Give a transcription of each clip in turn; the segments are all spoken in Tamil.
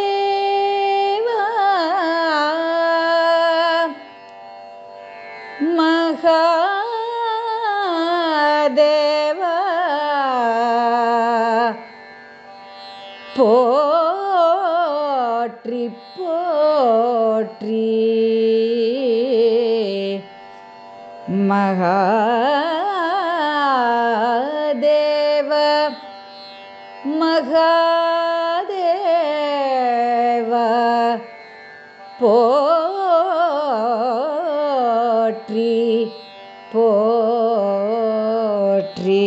மகாதேவா மகாதேவா போற்றி போற்றி மகாதேவ மகாதேவ போற்றி போற்றி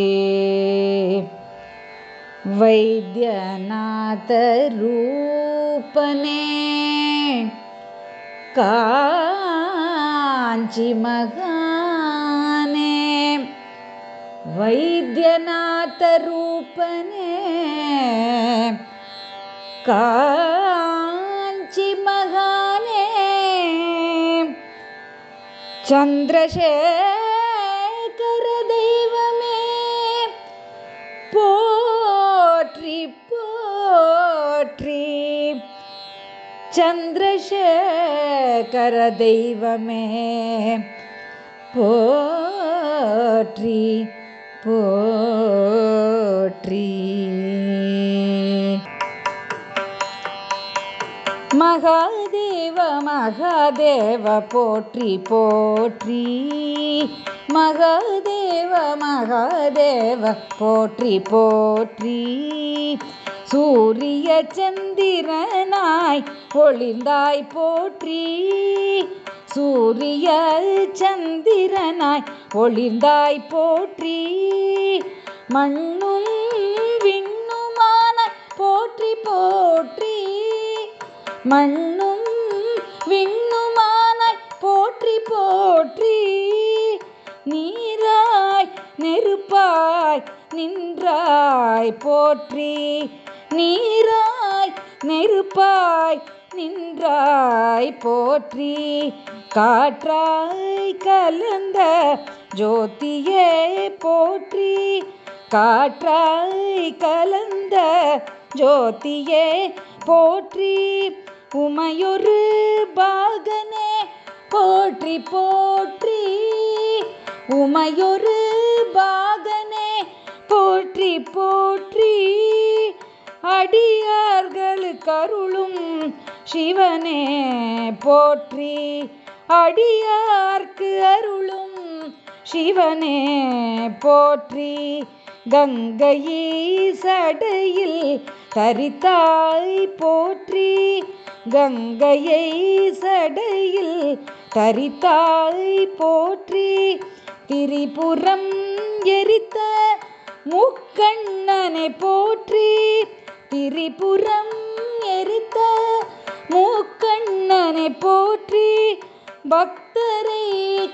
வைத்தியநாத ரூபனே காஞ்சி மகானே வைத்தியநாத ரூபனே காஞ்சி மகானே சந்திரசேகர தெய்வமே போற்றி போற்றி சந்திரசேகர தெய்வமே போற்றி போற்றி மகாதேவ மகாதேவ போற்றி போற்றி மகாதேவ மகாதேவ போற்றி போற்றி சூரிய சந்திரனாய் ஒளிர்ந்தாய் போற்றி சூரிய சந்திரனாய் ஒளிர்ந்தாய் போற்றி மண்ணும் விண்ணுமான போற்றி போற்றி மண்ணும் விண்ணுமான போற்றி போற்றி நீராய் நெருப்பாய் நின்றாய் போற்றி நீராய் நெருப்பாய் நின்றாய் போற்றி காற்றாய் கலந்த ஜோதியே போற்றி காற்றாய் கலந்த ஜோதியே போற்றி உமையொரு பாகனே போற்றி போற்றி உமையொரு பாகனே போற்றி போற்றி அடியார்களுக்கு அருளும் சிவனே போற்றி அடியார்க்கு அருளும் சிவனே போற்றி கங்கையை சடையில் தரித்தாய் போற்றி கங்கையை சடையில் தரித்தாய் போற்றி திரிபுரம் எரித்த முக்கண்ணனை போற்றி திரிபுரம் எரித்த முக்கண்ணனை போற்றி பக்தரை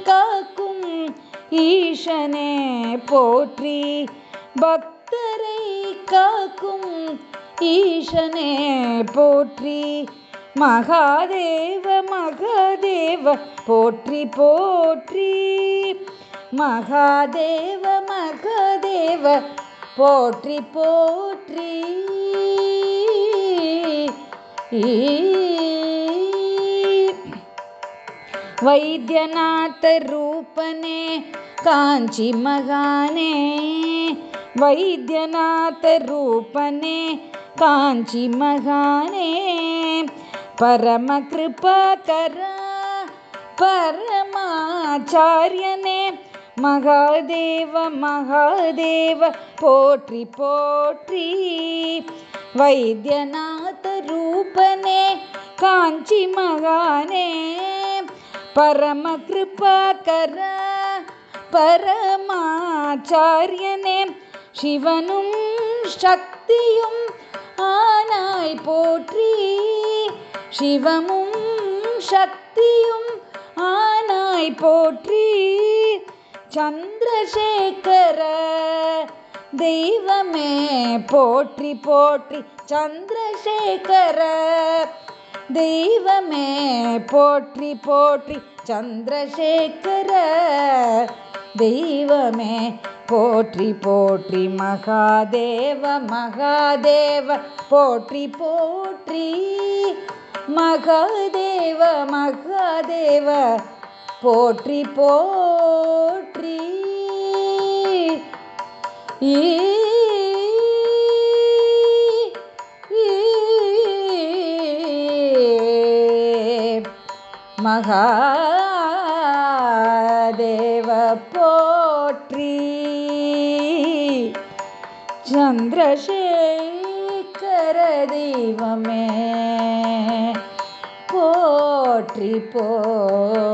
காக்கும் ஈசனே போற்றி பக்தரை காக்கும் ஈசனே போற்றி மகாதேவ மகாதேவ போற்றி போற்றி மகாதேவ மகாதேவ போற்றி போற்றி வைத்தியநாத ரூபனே காஞ்சி மகானே வைத்தியநாத ரூபனே காஞ்சி மகானே பரம கிருபாகர பரமாச்சாரியனே மகாதேவ மகாதேவ போற்றி போற்றி வைத்தியநாத ரூபனே காஞ்சி மகானே பரம கிருபாகர பரமாச்சாரியனே சிவனும் சக்தியும் ஆனாய் போற்றி சிவமும் சக்தியும் ஆனாய் போற்றி சந்திரசேகர தெய்வமே போற்றி போற்றி சந்திரசேகர தெய்வமே போற்றி போற்றி சந்திரசேகர தெய்வமே போற்றி போற்றி மகாதேவ மகாதேவ போற்றி போற்றி மகாதேவ மகாதேவ போற்றி போற்றி மகாதேவ போற்றி சந்திரசேகர தெய்வமே போற்றி போற்றி